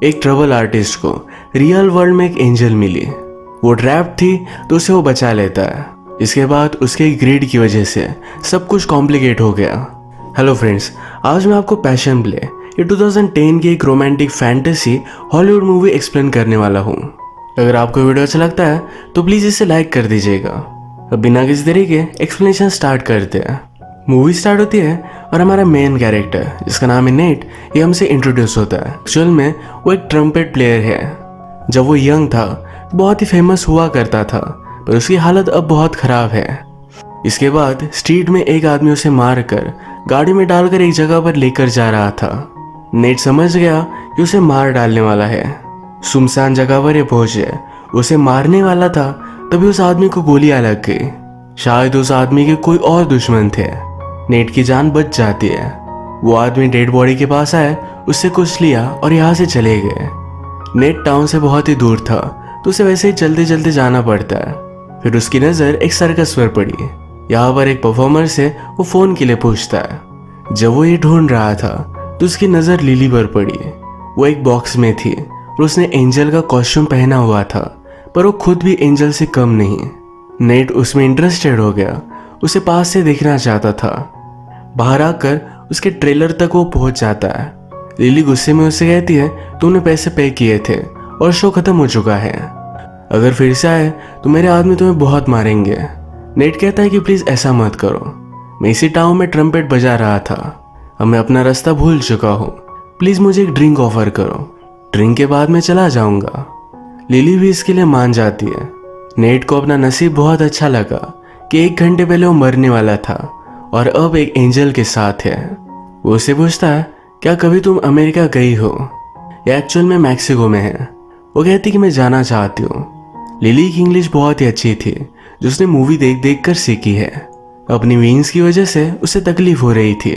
एक trouble artist को real world में एक एंजल मिली। वो ट्रैप थी तो उसे वो बचा लेता है। इसके बाद उसके ग्रीड की वजह से सब कुछ कॉम्प्लिकेट हो गया। हेलो फ्रेंड्स, आज मैं आपको पैशन प्ले ये 2010 की एक romantic fantasy Hollywood movie explain करने वाला हूँ। अगर आपको वीडियो अच्छा लगता है तो प्लीज़ इसे लाइक कर दीजिएगा। अब बिना किसी तरीके एक्सप्लेनेशन स्टार्ट करते हैं। मूवी स्टार्ट होती है और हमारा मेन कैरेक्टर जिसका नाम है नेट, ये हमसे इंट्रोड्यूस होता है। एक्चुअल में वो एक ट्रम्पेट प्लेयर है। जब वो यंग था तो बहुत ही फेमस हुआ करता था, पर उसकी हालत अब बहुत ख़राब है। इसके बाद स्ट्रीट में एक आदमी उसे मार कर गाड़ी में डालकर एक जगह पर लेकर जा रहा था। नेट समझ गया कि उसे मार डालने वाला है। सुनसान जगह पर ये पहुंचे, उसे मारने वाला था तभी उस आदमी को गोलियां लग गई। शायद उस आदमी के कोई और दुश्मन थे। नेट की जान बच जाती है। वो आदमी डेड बॉडी के पास आया, उससे कुछ लिया और यहाँ से चले गए। नेट टाउन से बहुत ही दूर था तो उसे वैसे ही चलते चलते जाना पड़ता है। फिर उसकी नज़र एक सर्कस पर पड़ी। यहाँ पर एक परफॉर्मर से वो फ़ोन के लिए पूछता है। जब वो ये ढूंढ रहा था तो उसकी नज़र लिली पर पड़ी। वो एक बॉक्स में थी और उसने एंजल का कॉस्ट्यूम पहना हुआ था, पर वो खुद भी एंजल से कम नहीं। नेट उसमें इंटरेस्टेड हो गया, उसे पास से देखना चाहता था। बाहर आकर उसके ट्रेलर तक वो पहुंच जाता है। लिली गुस्से में उससे कहती है तुमने पैसे पे किए थे और शो खत्म हो चुका है। अगर फिर से आए तो मेरे आदमी तुम्हें बहुत मारेंगे। नेट कहता है कि प्लीज ऐसा मत करो, मैं इसी टाउन में ट्रम्पेट बजा रहा था, अब मैं अपना रास्ता भूल चुका हूँ, प्लीज मुझे एक ड्रिंक ऑफर करो, ड्रिंक के बाद मैं चला जाऊंगा। लिली भी इसके लिए मान जाती है। नेट को अपना नसीब बहुत अच्छा लगा कि 1 घंटे पहले वो मरने वाला था और अब एक एंजल के साथ है। वो उससे पूछता है क्या कभी तुम अमेरिका गई हो, या एक्चुअल में मैक्सिको में है। वो कहती कि मैं जाना चाहती हूँ। लिली की इंग्लिश बहुत ही अच्छी थी जो उसने मूवी देख देख कर सीखी है। अपनी विंग्स की वजह से उसे तकलीफ हो रही थी।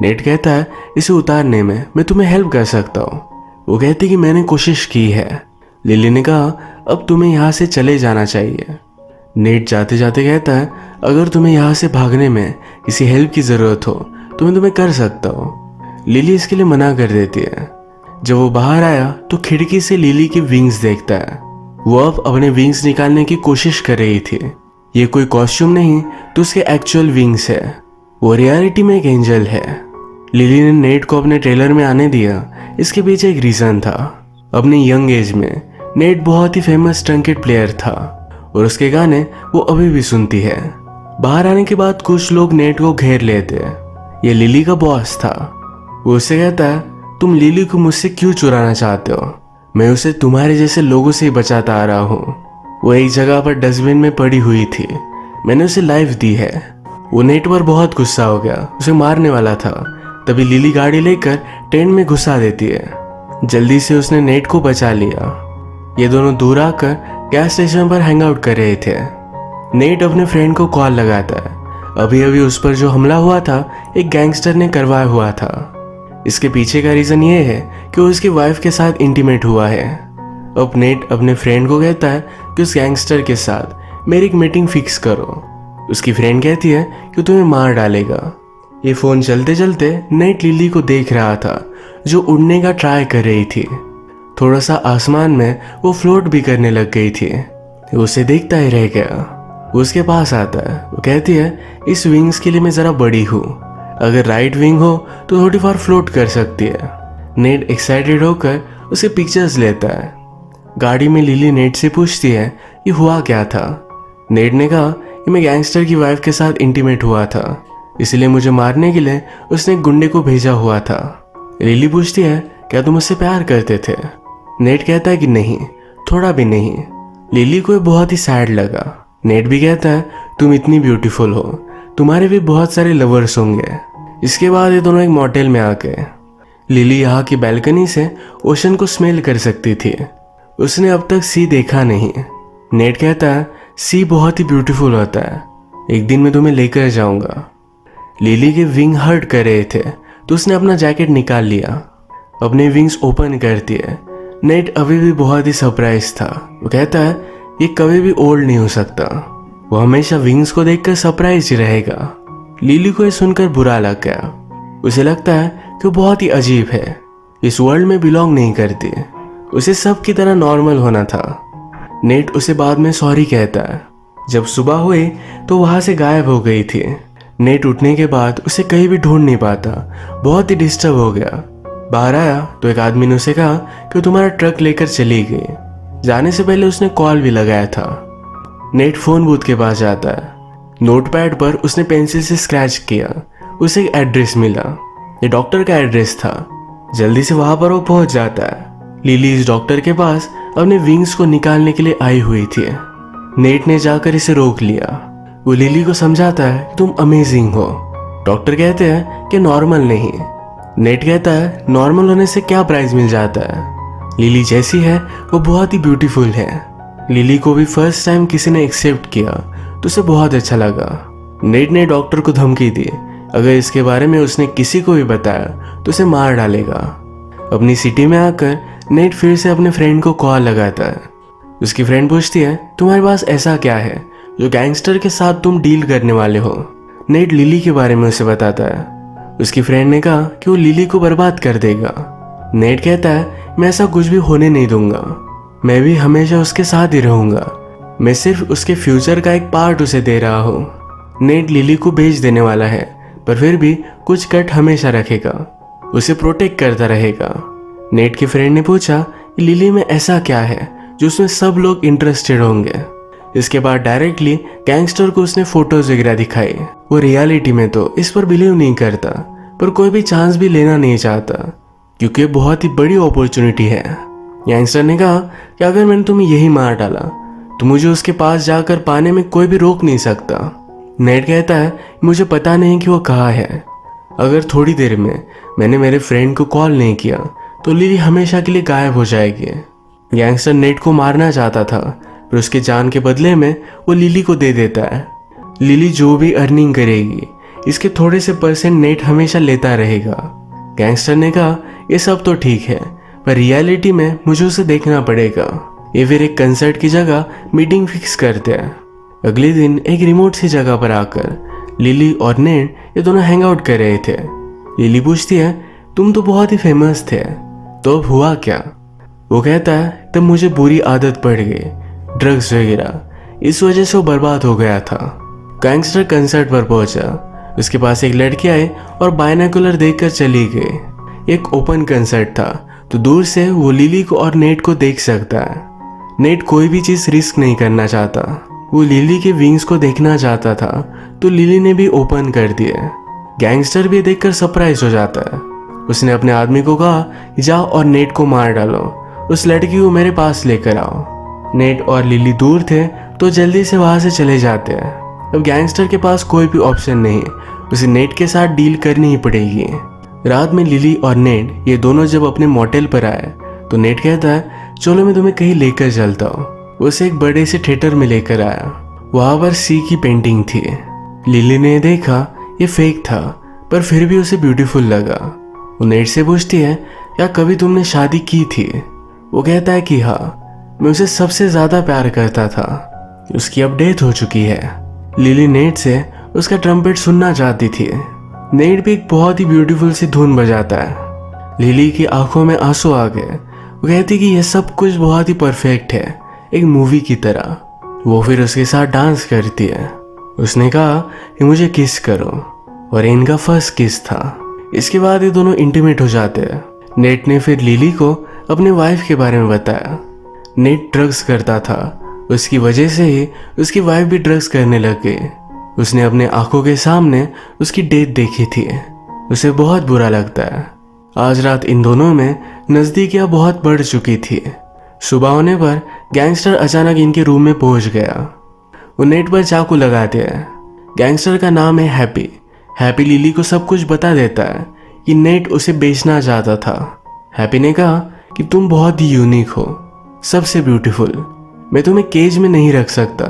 नेट कहता है इसे उतारने में मैं तुम्हें हेल्प कर सकता हूँ। वो कहती कि मैंने कोशिश की है। लिली ने कहा अब तुम्हें यहाँ से चले जाना चाहिए। नेट जाते जाते कहता है अगर तुम्हें यहाँ से भागने में किसी हेल्प की ज़रूरत हो तो मैं तुम्हें कर सकता हूँ। लिली इसके लिए मना कर देती है। जब वो बाहर आया तो खिड़की से लिली की विंग्स देखता है। वो अब अपने विंग्स निकालने की कोशिश कर रही थी। ये कोई कॉस्ट्यूम नहीं तो उसके एक्चुअल विंग्स है। वो रियलिटी में एक एंजल है। लिली ने नेट को अपने ट्रेलर में आने दिया, इसके पीछे एक रीज़न था। अपने यंग एज में नेट बहुत ही फेमस ट्रम्पेट प्लेयर था और उसके गाने वो अभी भी सुनती है। बाहर आने के बाद कुछ लोग नेट को घेर लेते हैं। ये लिली का बॉस था। वो उससे कहता है तुम लिली को मुझसे क्यों चुराना चाहते हो, मैं उसे तुम्हारे जैसे लोगों से ही बचाता आ रहा हूँ। वो एक जगह पर डस्टबिन में पड़ी हुई थी, मैंने उसे लाइफ दी है। वो नेट पर बहुत गुस्सा हो गया, उसे मारने वाला था। तभी लिली गाड़ी लेकर टेंट में घुसा देती है। जल्दी से उसने नेट को बचा लिया। ये दोनों दूर आकर गैस स्टेशन पर हैंग आउट कर रहे थे। नेट अपने फ्रेंड को कॉल लगाता है। अभी अभी उस पर जो हमला हुआ था एक गैंगस्टर ने करवाया हुआ था। इसके पीछे का रीज़न ये है कि वो उसकी वाइफ के साथ इंटीमेट हुआ है। अब नेट अपने फ्रेंड को कहता है कि उस गैंगस्टर के साथ मेरी एक मीटिंग फिक्स करो। उसकी फ्रेंड कहती है कि तुम्हें मार डालेगा। ये फ़ोन चलते चलते नेट लिली को देख रहा था जो उड़ने का ट्राई कर रही थी। थोड़ा सा आसमान में वो फ्लोट भी करने लग गई थी। वो उसे देखता ही रह गया। वो उसके पास आता है। वो कहती है इस विंग्स के लिए मैं ज़रा बड़ी हूँ, अगर राइट विंग हो तो थोड़ी बार फ्लोट कर सकती है। नेट एक्साइटेड होकर उसे पिक्चर्स लेता है। गाड़ी में लिली नेट से पूछती है कि हुआ क्या था। नेट ने कहा कि मैं गैंगस्टर की वाइफ के साथ इंटीमेट हुआ था, इसलिए मुझे मारने के लिए उसने एक गुंडे को भेजा हुआ था। लिली पूछती है क्या तुम उससे प्यार करते थे। नेट कहता है कि नहीं, थोड़ा भी नहीं। लिली को बहुत ही सैड लगा। नेट भी कहता है तुम इतनी ब्यूटीफुल हो, तुम्हारे भी बहुत सारे लवर्स होंगे। इसके बाद ये दोनों एक मोटेल में आ गए। लिली यहाँ की बैल्कनी से ओशन को स्मेल कर सकती थी। उसने अब तक सी देखा नहीं। नेट कहता है सी बहुत ही ब्यूटीफुल होता है, एक दिन मैं तुम्हें लेकर जाऊंगा। लिली के विंग हर्ट कर रहे थे तो उसने अपना जैकेट निकाल लिया। अपने विंग्स ओपन करती है। नेट अभी भी बहुत ही सरप्राइज था। वो कहता है ये कभी भी ओल्ड नहीं हो सकता, वो हमेशा विंग्स को देखकर सरप्राइज ही रहेगा। लिली को ये सुनकर बुरा लग गया। उसे लगता है कि वो बहुत ही अजीब है, इस वर्ल्ड में बिलोंग नहीं करती। उसे सब की तरह नॉर्मल होना था। नेट उसे बाद में सॉरी कहता है। जब सुबह हुई तो वहां से गायब हो गई थी। नेट उठने के बाद उसे कहीं भी ढूंढ नहीं पाता, बहुत ही डिस्टर्ब हो गया। बाहर आया तो एक आदमी ने उसे कहा कि वो तुम्हारा ट्रक लेकर चली गई। जाने से पहले उसने कॉल भी लगाया था। नेट फोन बूथ के पास जाता है। नोटपैड पर उसने पेंसिल से स्क्रैच किया। उसे एक एड्रेस मिला। ये डॉक्टर का एड्रेस था। जल्दी से वहां पर वो पहुंच जाता है। लिली इस डॉक्टर के पास अपने विंग्स को निकालने के लिए आई हुई थी। नेट ने जाकर इसे रोक लिया। वो लिली को समझाता है कि तुम अमेजिंग हो। डॉक्टर कहते हैं कि नॉर्मल नहीं। नेट कहता है नॉर्मल होने से क्या प्राइज मिल जाता है। लिली जैसी है वो बहुत ही ब्यूटीफुल है। लिली को भी फर्स्ट टाइम किसी ने एक्सेप्ट किया तो उसे बहुत अच्छा लगा। नेट ने डॉक्टर को धमकी दी, अगर इसके बारे में उसने किसी को भी बताया तो उसे मार डालेगा। अपनी सिटी में आकर नेट फिर से अपने फ्रेंड को कॉल लगाता है। उसकी फ्रेंड पूछती है तुम्हारे पास ऐसा क्या है जो गैंगस्टर के साथ तुम डील करने वाले हो। नेट लिली के बारे में उसे बताता है। उसकी फ्रेंड ने कहा कि वो लिली को बर्बाद कर देगा। नेट कहता है मैं ऐसा कुछ भी होने नहीं दूंगा, मैं भी हमेशा उसके साथ ही रहूंगा, मैं सिर्फ उसके फ्यूचर का एक पार्ट उसे दे रहा हूँ। नेट लिली को बेच देने वाला है पर फिर भी कुछ कट हमेशा रखेगा, उसे प्रोटेक्ट करता रहेगा। नेट के फ्रेंड ने पूछा कि लिली में ऐसा क्या है जो उसमें सब लोग इंटरेस्टेड होंगे। इसके बाद डायरेक्टली गैंगस्टर को उसने फोटोज वगैरह दिखाई। वो रियलिटी में तो इस पर बिलीव नहीं करता पर कोई भी चांस भी लेना नहीं चाहता क्योंकि बहुत ही बड़ी अपॉर्चुनिटी है। गैंगस्टर ने कहा कि अगर मैंने तुम्हें यही मार डाला तो मुझे उसके पास जाकर पाने में कोई भी रोक नहीं सकता। नेट कहता है मुझे पता नहीं कि वो कहाँ है। अगर थोड़ी देर में मैंने मेरे फ्रेंड को कॉल नहीं किया तो लिली हमेशा के लिए गायब हो जाएगी। गैंगस्टर नेट को मारना चाहता था पर उसके जान के बदले में वो लिली को दे देता है। लिली जो भी अर्निंग करेगी इसके थोड़े से परसेंट नेट हमेशा लेता रहेगा। गैंगस्टर ने कहा ये सब तो ठीक है पर रियलिटी में मुझे उसे देखना पड़ेगा। ये फिर एक कंसर्ट की जगह मीटिंग फिक्स करते हैं। अगले दिन एक रिमोट सी जगह पर आकर लिली और नेट ये दोनों हैंग आउट कर रहे थे। लिली पूछती है तुम तो बहुत ही फेमस थे, तो अब हुआ क्या। वो कहता है तब मुझे बुरी आदत पड़ गई, ड्रग्स वगैरह, इस वजह से वो बर्बाद हो गया था। गैंगस्टर कंसर्ट पर पहुंचा। उसके पास एक लड़की आई और बायनोकुलर देखकर चली गई। एक ओपन कंसर्ट था तो दूर से वो लिली को और नेट को देख सकता है। नेट कोई भी चीज रिस्क नहीं करना चाहता, वो लिली के विंग्स को देखना चाहता था तो लिली ने भी ओपन कर दिए। गैंगस्टर भी देखकर सरप्राइज हो जाता है। उसने अपने आदमी को कहा जाओ और नेट को मार डालो, उस लड़की को मेरे पास लेकर आओ। नेट और लिली दूर थे तो जल्दी से वहां से चले जाते हैं। अब गैंगस्टर के पास कोई भी ऑप्शन नहीं, उसे नेट के साथ डील करनी ही पड़ेगी। रात में लिली और नेट ये दोनों जब अपने मोटेल पर आए तो नेट कहता है चलो मैं तुम्हें कहीं लेकर चलता हूँ। उसे एक बड़े से थिएटर में लेकर आया। वहां पर सी की पेंटिंग थी। लिली ने देखा ये फेक था पर फिर भी उसे ब्यूटीफुल लगा। वो नेट से पूछती है क्या कभी तुमने शादी की थी। वो कहता है कि हाँ, मैं उसे सबसे ज्यादा प्यार करता था, उसकी अब डेथ हो चुकी है। लिली नेट से उसका ट्रम्पेट सुनना चाहती थी। नेट भी एक बहुत ही ब्यूटीफुल सी धुन बजाता है। लिली की आंखों में आंसू आ गए। वो कहती कि यह सब कुछ बहुत ही परफेक्ट है, एक मूवी की तरह। वो फिर उसके साथ डांस करती है। उसने कहा कि मुझे किस करो और इनका फर्स्ट किस था। इसके बाद ये दोनों इंटीमेट हो जाते हैं। नेट ने फिर लिली को अपने वाइफ के बारे में बताया। नेट ड्रग्स करता था, उसकी वजह से ही उसकी वाइफ भी ड्रग्स करने लग गई। उसने अपने आंखों के सामने उसकी डेथ देखी थी। उसे बहुत बुरा लगता है। आज रात इन दोनों में नजदीकियां बहुत बढ़ चुकी थी। सुबह होने पर गैंगस्टर अचानक इनके रूम में पहुंच गया। वो नेट पर चाकू लगाते हैं। गैंगस्टर का नाम है हैप्पी। हैप्पी लिली को सब कुछ बता देता है कि नेट उसे बेचना चाहता था। हैप्पी ने कहा कि तुम बहुत ही यूनिक हो, सबसे ब्यूटीफुल, मैं तुम्हें केज में नहीं रख सकता।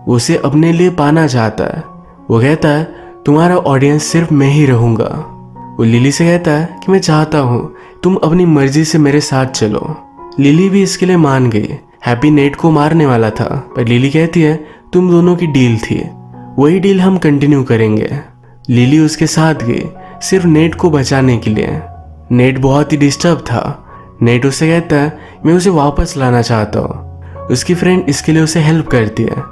वो उसे अपने लिए पाना चाहता है। वो कहता है तुम्हारा ऑडियंस सिर्फ मैं ही रहूंगा। वो लिली से कहता है कि मैं चाहता हूँ तुम अपनी मर्जी से मेरे साथ चलो। लिली भी इसके लिए मान गई। हैप्पी नेट को मारने वाला था पर लिली कहती है तुम दोनों की डील थी, वही डील हम कंटिन्यू करेंगे। लिली उसके साथ गई सिर्फ नेट को बचाने के लिए। नेट बहुत ही डिस्टर्ब था। नेट उससे कहता है मैं उसे वापस लाना चाहता हूँ। उसकी फ्रेंड इसके लिए उसे हेल्प करती है।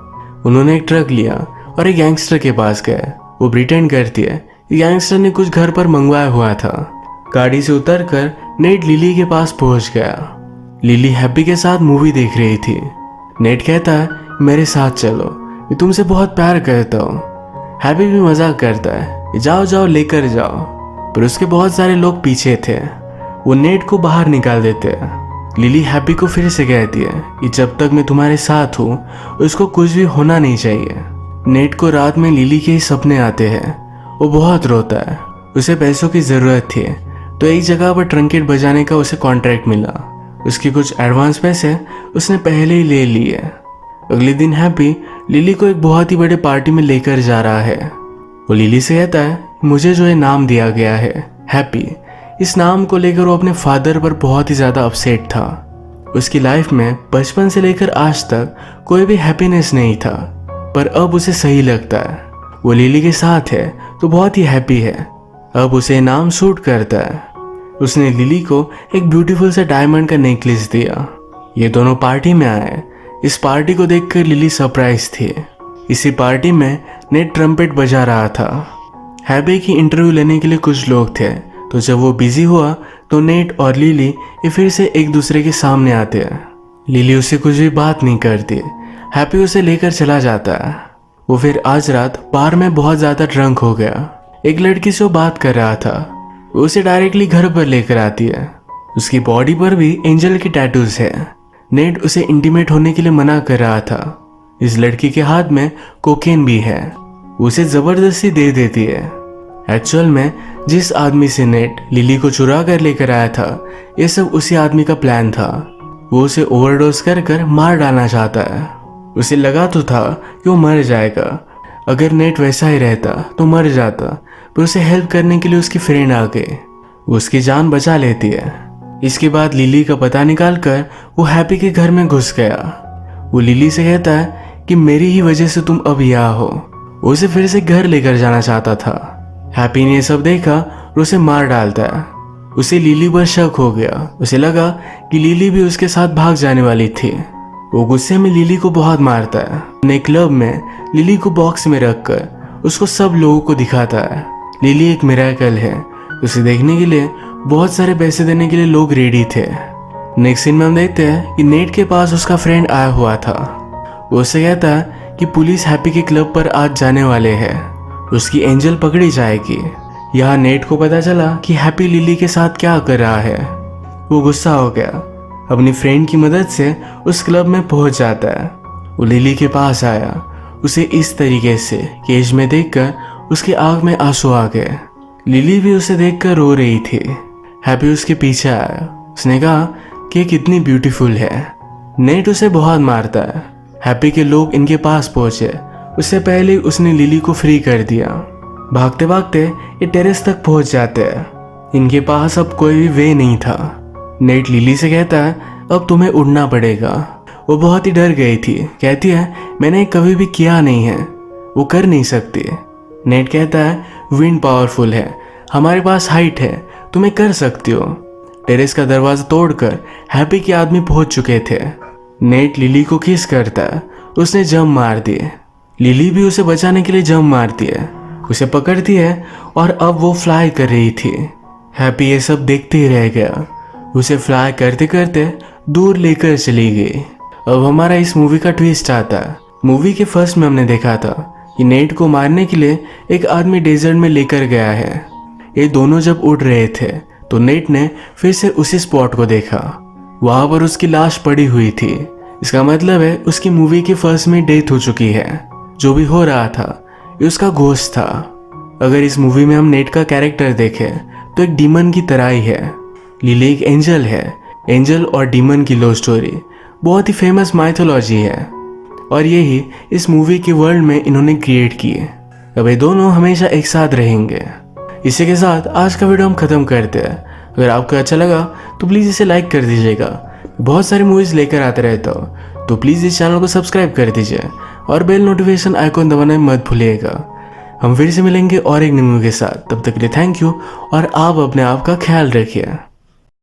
उन्होंने एक ट्रक लिया और एक गैंगस्टर के पास गए। वो प्रिटेंड करती है कि गैंगस्टर ने कुछ घर पर मंगवाया हुआ था। गाड़ी से उतरकर नेट लिली के पास पहुंच गया। लिली हैप्पी के साथ मूवी देख रही थी। नेट कहता है मेरे साथ चलो, मैं तुमसे बहुत प्यार करता हूँ। हैप्पी भी मजाक करता है जाओ जाओ लेकर जाओ, पर उसके बहुत सारे लोग पीछे थे। वो नेट को बाहर निकाल देते हैं। लिली हैप्पी को फिर से कहती है कि जब तक मैं तुम्हारे साथ हूँ उसको कुछ भी होना नहीं चाहिए। नेट को रात में लिली के ही सपने आते हैं। वो बहुत रोता है। उसे पैसों की ज़रूरत थी, तो एक जगह पर ट्रंकेट बजाने का उसे कॉन्ट्रैक्ट मिला। उसकी कुछ एडवांस पैसे उसने पहले ही ले लिए। अगले दिन हैप्पी लिली को एक बहुत ही बड़े पार्टी में लेकर जा रहा है। वो लिली से कहता है मुझे जो ये नाम दिया गया है हैप्पी, इस नाम को लेकर वो अपने फादर पर बहुत ही ज़्यादा अपसेट था। उसकी लाइफ में बचपन से लेकर आज तक कोई भी हैप्पीनेस नहीं था, पर अब उसे सही लगता है। वो लिली के साथ है तो बहुत ही हैप्पी है। अब उसे नाम सूट करता है। उसने लिली को एक ब्यूटीफुल सा डायमंड का नेकलेस दिया। ये दोनों पार्टी में आए। इस पार्टी को देखकर लिली सरप्राइज थी। इसी पार्टी में नेट ट्रम्पेट बजा रहा था। हैप्पी की इंटरव्यू लेने के लिए कुछ लोग थे, तो जब वो बिजी हुआ तो नेट और लिली ये फिर से एक दूसरे के सामने आते हैं। लिली उससे कुछ भी बात नहीं करती। हैप्पी उसे लेकर चला जाता है। वो फिर आज रात बार में बहुत ज़्यादा ड्रंक हो गया। एक लड़की से वो बात कर रहा था। वो उसे डायरेक्टली घर पर लेकर आती है। उसकी बॉडी पर भी एंजल की टैटूज है। नेट उसे इंटीमेट होने के लिए मना कर रहा था। इस लड़की के हाथ में कोकेन भी है। उसे जबरदस्ती दे देती है। एक्चुअल में जिस आदमी से नेट लिली को चुरा कर लेकर आया था, ये सब उसी आदमी का प्लान था। वो उसे ओवरडोज कर मार डालना चाहता है। उसे लगा तो था कि वो मर जाएगा। अगर नेट वैसा ही रहता तो मर जाता, पर उसे हेल्प करने के लिए उसकी फ्रेंड आ गई। वो उसकी जान बचा लेती है। इसके बाद लिली का पता निकालकर वो हैप्पी के घर में घुस गया। वो लिली से कहता है कि मेरी ही वजह से तुम अब यहाँ हो। वो उसे फिर से घर लेकर जाना चाहता था। हैप्पी ने सब देखा और उसे मार डालता है। उसे लिली पर शक हो गया। उसे लगा कि लिली भी उसके साथ भाग जाने वाली थी। वो गुस्से में लिली को बहुत मारता है। अपने क्लब में लिली को बॉक्स में रखकर उसको सब लोगों को दिखाता है लिली एक मिरेकल है। उसे देखने के लिए बहुत सारे पैसे देने के लिए लोग रेडी थे। नेक्स्ट सीन में हम देखते हैं कि नेट के पास उसका फ्रेंड आया हुआ था। वो उससे कहता है कि पुलिस हैप्पी के क्लब पर आज जाने वाले हैं। उसकी एंजल पकड़ी जाएगी। यहाँ नेट को पता चला कि हैप्पी लिली के साथ क्या कर रहा है। वो गुस्सा हो गया। अपनी फ्रेंड की मदद से उस क्लब में पहुंच जाता है। वो लिली के पास आया। उसे इस तरीके से केज में देखकर उसकी आंख में आंसू आ गए। लिली भी उसे देखकर रो रही थी। हैप्पी उसके पीछे आया। उसने कहा कि कितनी ब्यूटीफुल है। नेट उसे बहुत मारता है। हैप्पी के लोग इनके पास पहुंचे। उससे पहले उसने लिली को फ्री कर दिया। भागते भागते ये टेरेस तक पहुंच जाते हैं। इनके पास अब कोई भी वे नहीं था। नेट लिली से कहता है अब तुम्हें उड़ना पड़ेगा। वो बहुत ही डर गई थी। कहती है मैंने कभी भी किया नहीं है, वो कर नहीं सकती। नेट कहता है विंड पावरफुल है, हमारे पास हाइट है, तुम्हें कर सकती हो। टेरेस का दरवाजा तोड़कर हैप्पी के आदमी पहुंच चुके थे। नेट लिली को किस करता है। उसने जंप मार दिए। लिली भी उसे बचाने के लिए जंप मारती है। उसे पकड़ती है और अब वो फ्लाई कर रही थी। हैप्पी ये सब देखते ही रह गया। उसे फ्लाई करते करते दूर लेकर चली गई। अब हमारा इस मूवी का ट्विस्ट आता है। मूवी के फर्स्ट में हमने देखा था कि नेट को मारने के लिए एक आदमी डेजर्ट में लेकर गया है। ये दोनों जब उड़ रहे थे तो नेट ने फिर से उसी स्पॉट को देखा। वहां पर उसकी लाश पड़ी हुई थी। इसका मतलब है उसकी मूवी के फर्स्ट में डेथ हो चुकी है। जो भी हो रहा था ये उसका घोस्ट था। अगर इस मूवी में हम नेट का कैरेक्टर देखें तो एक डीमन की तरह ही है। लिली एक एंजल है। एंजल और डीमन की लव स्टोरी बहुत ही फेमस माइथोलॉजी है और यही इस मूवी के वर्ल्ड में इन्होंने क्रिएट की है। अब ये दोनों हमेशा एक साथ रहेंगे। इसी के साथ आज का वीडियो हम खत्म करते हैं। अगर आपको अच्छा लगा तो प्लीज़ इसे लाइक कर दीजिएगा। बहुत सारी मूवीज़ लेकर आते रहता हूँ, तो प्लीज़ इस चैनल को सब्सक्राइब कर दीजिए और बेल नोटिफिकेशन आइकॉन दबाना मत भूलिएगा। हम फिर से मिलेंगे और एक न्यू मूवी के साथ। तब तक के लिए थैंक यू और आप अपने आप का ख्याल रखिए।